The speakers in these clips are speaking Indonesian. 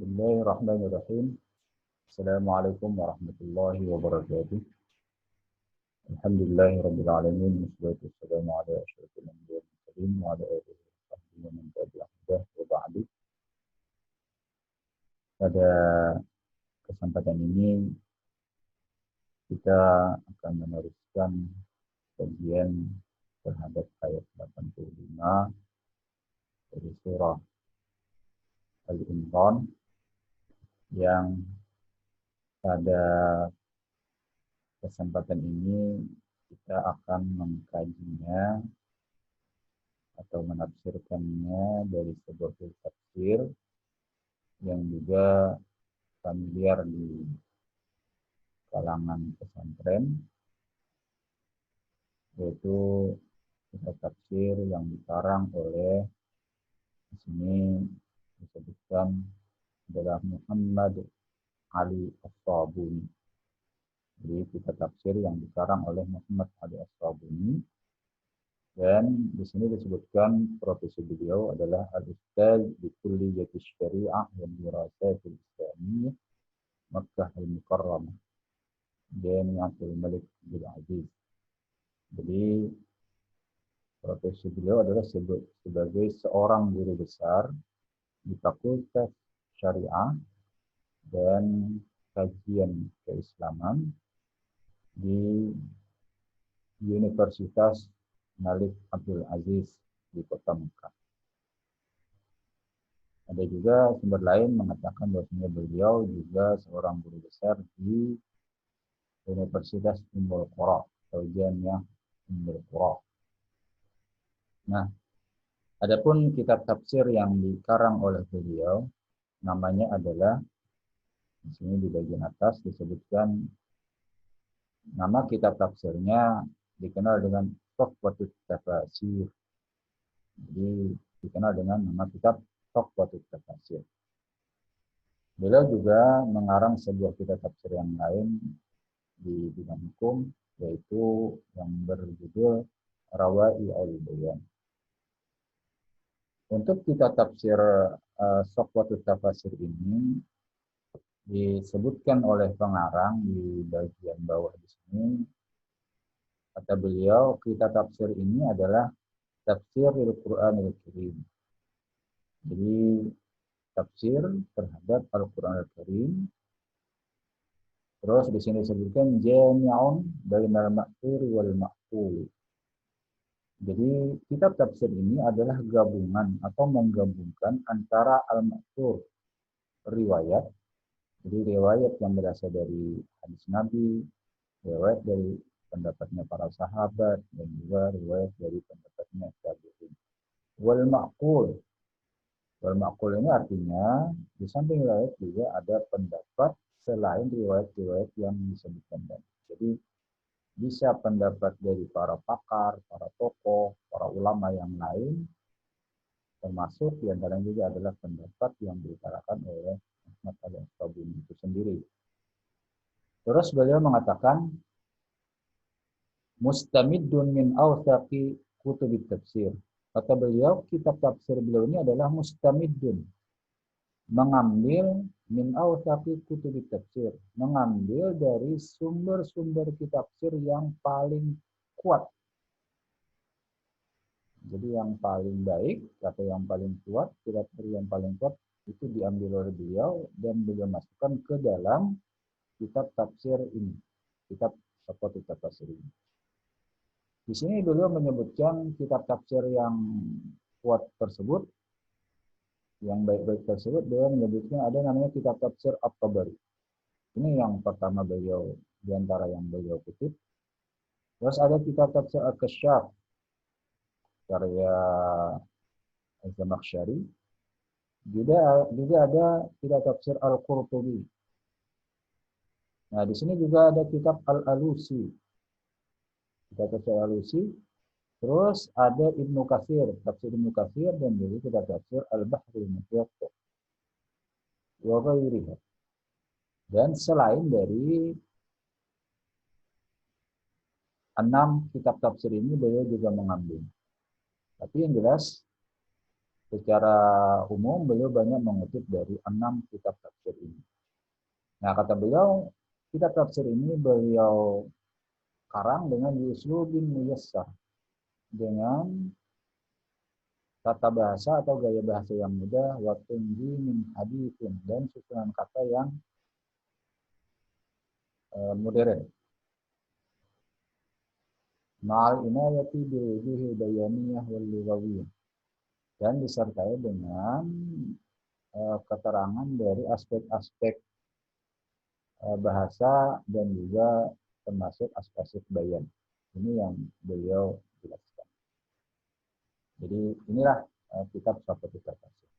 Bismillahirrahmanirrahim. Assalamualaikum warahmatullahi wabarakatuh. Alhamdulillahirabbil alamin. Wassalatu wassalamu ala asyrofil anbiya'i wal mursalin wa ala alihi wa sahbihi wa man tabi'ahum wa ba'du. Pada kesempatan ini kita akan meneruskan kajian terhadap ayat 85 dari surah Al-Imran yang pada kesempatan ini kita akan mengkajinya atau menafsirkannya dari sebuah tafsir yang juga familiar di kalangan pesantren, yaitu tafsir yang dikarang oleh di sini disebutkan adalah Muhammad Ali As-Sabuni. Jadi kita tafsir yang dikarang oleh Muhammad Ali As-Sabuni, dan di sini disebutkan profesi beliau adalah Al-Ustaz di Kulliyati Syariah dan Dirasatil Islamiyah Makkah Al-Mukarramah Jami'atul Malik Abdul Aziz. Jadi profesi beliau adalah sebagai seorang guru besar di Fakultas Syariah dan Kajian Keislaman di Universitas Malik Abdul Aziz di Kota Mekah. Ada juga sumber lain mengatakan bahwasanya beliau juga seorang guru besar di Universitas Ummul Qura atau Jamiah Ummul Qura. Nah, adapun kitab tafsir yang dikarang oleh beliau namanya adalah, di sini di bagian atas disebutkan nama kitab tafsirnya dikenal dengan Tuhfatut Tafasir. Jadi dikenal dengan nama kitab Tuhfatut Tafasir. Beliau juga mengarang sebuah kitab tafsir yang lain di bidang hukum, yaitu yang berjudul Rawai'ul Bayan. Untuk kitab tafsir Tuhfatut Tafasir ini disebutkan oleh pengarang di bagian bawah di sini. Kata beliau, kitab tafsir ini adalah tafsir Al-Qur'anil Karim. Jadi tafsir terhadap Al-Qur'anil Karim. Terus di sini disebutkan jami'un bainal ma'thur wal ma'qul. Jadi kitab tafsir ini adalah gabungan atau menggabungkan antara al-ma'thur, riwayat. Jadi riwayat yang berasal dari hadis Nabi, riwayat dari pendapatnya para sahabat, dan juga riwayat dari pendapatnya tabi'in. Wal ma'qul. Wal ma'qul ini artinya di samping riwayat juga ada pendapat selain riwayat-riwayat yang disebutkan tadi. Jadi bisa pendapat dari para pakar, para tokoh, para ulama yang lain, termasuk di antaranya juga adalah pendapat yang diutarakan oleh Muhammad Ali As-Sabuni itu sendiri. Terus beliau mengatakan, mustamiddun min awthaqi kutubit tafsir. Kata beliau, kitab tafsir beliau ini adalah mustamiddun, mengambil min awthaqi kutubit tafsir, mengambil dari sumber-sumber kitab tafsir yang paling kuat. Jadi yang paling baik atau yang paling kuat, kitab tafsir yang paling kuat itu diambil oleh beliau dan beliau masukkan ke dalam kitab tafsir ini, kitab Tuhfatut Tafasir ini. Di sini beliau menyebutkan kitab tafsir yang kuat tersebut, yang baik-baik tersebut, beliau menyebutkan ada namanya kitab tafsir At-Tabari. Ini yang pertama beliau, di antara yang beliau kutip. Terus ada kitab tafsir Al-Kasyaf, karya Az-Zamakhsyari. Juga ada kitab tafsir Al-Qurtubi. Nah, di sini juga ada kitab Al-Alusi. Kitab tafsir Al-Alusi. Terus ada Ibnu Katsir, tafsir Ibnu Katsir, dan juga kitab tafsir Al-Bahrul Muhit wa ghairiha. Dan selain dari 6 kitab tafsir ini beliau juga mengambil. Tapi yang jelas secara umum beliau banyak mengutip dari 6 kitab tafsir ini. Nah, kata beliau, kitab tafsir ini beliau karang dengan uslubin muyassar, dengan tata bahasa atau gaya bahasa yang mudah, wa tinggi min haditsin, dan susunan kata yang modern. Ma'al inayati biwujuhi bayaniyah wal lughawiyah, dan disertai dengan keterangan dari aspek-aspek bahasa dan juga termasuk aspek bayan. Ini yang beliau jelaskan. Jadi inilah kitab Syafatul Tafsir.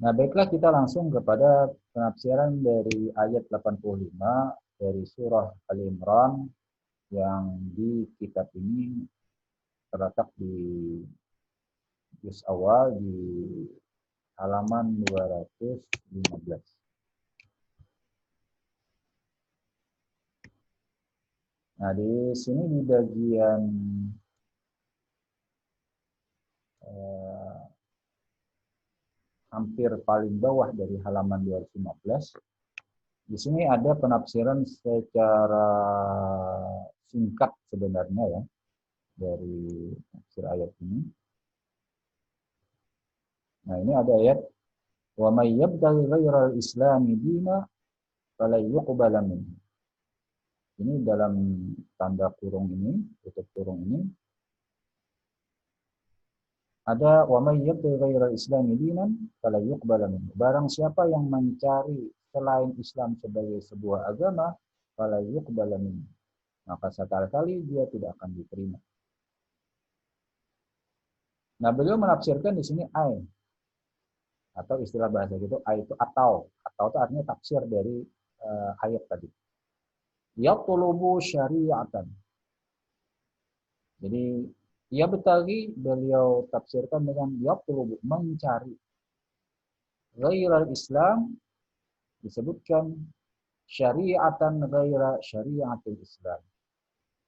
Nah, baiklah kita langsung kepada penafsiran dari ayat 85 dari surah Al-Imran yang di kitab ini terletak di juz awal di halaman 215. Nah, di sini di bagian hampir paling bawah dari halaman 215, di sini ada penafsiran secara singkat sebenarnya ya dari tafsir ayat ini. Nah, ini ada ayat wa may yabtaghi ghairal islami dina fala yuqbala minhu. Ini dalam tanda kurung ini, tutup kurung ini, ada wa may yabtaghi ghairal islami dinan fala yuqbala minhu. Barang siapa yang mencari selain Islam sebagai sebuah agama, fala yuqbala minhu, maka sekali-kali dia tidak akan diterima. Nah, beliau menafsirkan di sini ay, atau istilah bahasa gitu, ay itu atau itu artinya tafsir dari ayat tadi. Yatlubu syari'atan. Jadi ia betagi beliau tafsirkan dengan yatlubu, mencari. Ghairal Islam disebutkan syari'atan ghaira syari'atul Islam,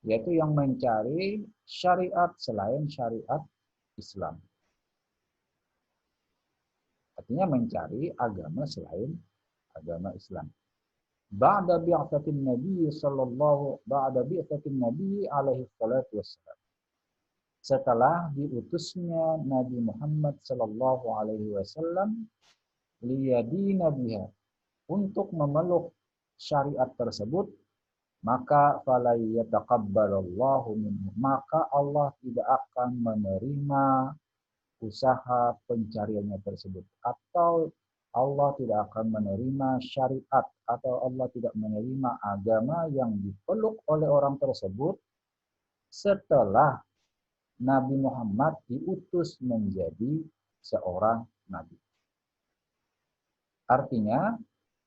yaitu yang mencari syariat selain syariat Islam. Artinya mencari agama selain agama Islam. Ba'da bi'atsatin Nabi alaihi salatu wassalam. Setelah diutusnya Nabi Muhammad sallallahu alaihi wasallam liyadina biha, untuk memeluk syariat tersebut, maka fala yataqabbalallahu minhu, maka Allah tidak akan menerima usaha pencariannya tersebut, atau Allah tidak akan menerima syariat, atau Allah tidak menerima agama yang dipeluk oleh orang tersebut setelah Nabi Muhammad diutus menjadi seorang nabi. Artinya,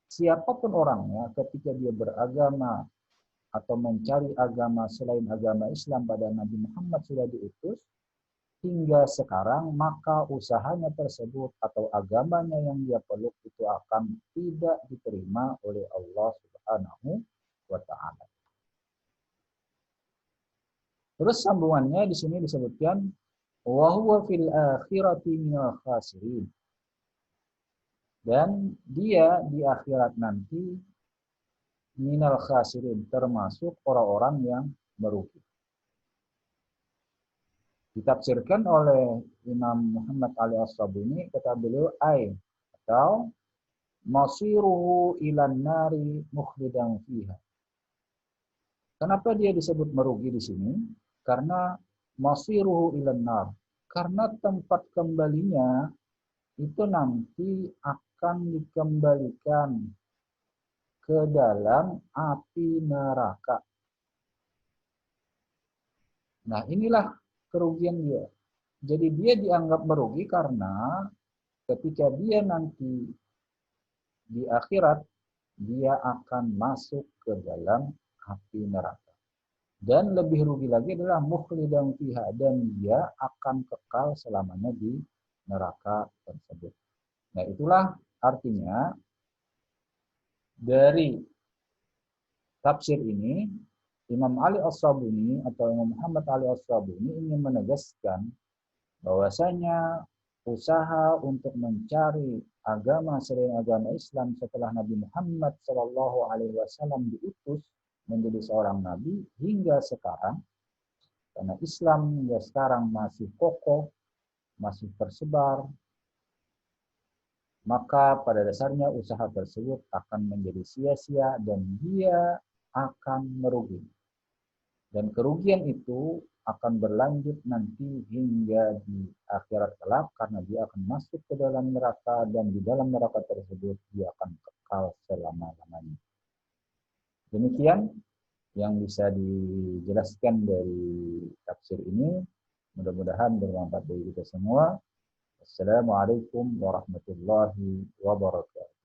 siapapun orangnya ketika dia beragama atau mencari agama selain agama Islam pada Nabi Muhammad sudah diutus, hingga sekarang, maka usahanya tersebut atau agamanya yang dia peluk itu akan tidak diterima oleh Allah Subhanahu wa Ta'ala. Terus sambungannya di sini disebutkan wa huwa fil akhirati minal khasirin, dan dia di akhirat nanti minal khasirin, termasuk orang-orang yang merugi. Ditafsirkan oleh Imam Muhammad Ali As-Sabuni, kata beliau ay, atau masiruhu ilan nari mukhlidan fiha. Kenapa dia disebut merugi di sini? Karena masiruhu ilan nar, karena tempat kembalinya itu nanti akan dikembalikan ke dalam api neraka. Nah, inilah kerugian dia. Jadi dia dianggap merugi karena ketika dia nanti di akhirat, dia akan masuk ke dalam api neraka. Dan lebih rugi lagi adalah mukhlidan fiha, dan dia akan kekal selamanya di neraka tersebut. Nah, itulah artinya dari tafsir ini, Imam Ali As-Sabuni atau Imam Muhammad Ali As-Sabuni ingin menegaskan bahwasanya usaha untuk mencari agama selain agama Islam setelah Nabi Muhammad SAW diutus menjadi seorang nabi hingga sekarang, karena Islam hingga sekarang masih kokoh, masih tersebar, maka pada dasarnya usaha tersebut akan menjadi sia-sia dan dia akan merugi. Dan kerugian itu akan berlanjut nanti hingga di akhirat kelak karena dia akan masuk ke dalam neraka dan di dalam neraka tersebut dia akan kekal selama-lamanya. Demikian yang bisa dijelaskan dari tafsir ini. Mudah-mudahan bermanfaat bagi kita semua. Assalamualaikum warahmatullahi wabarakatuh.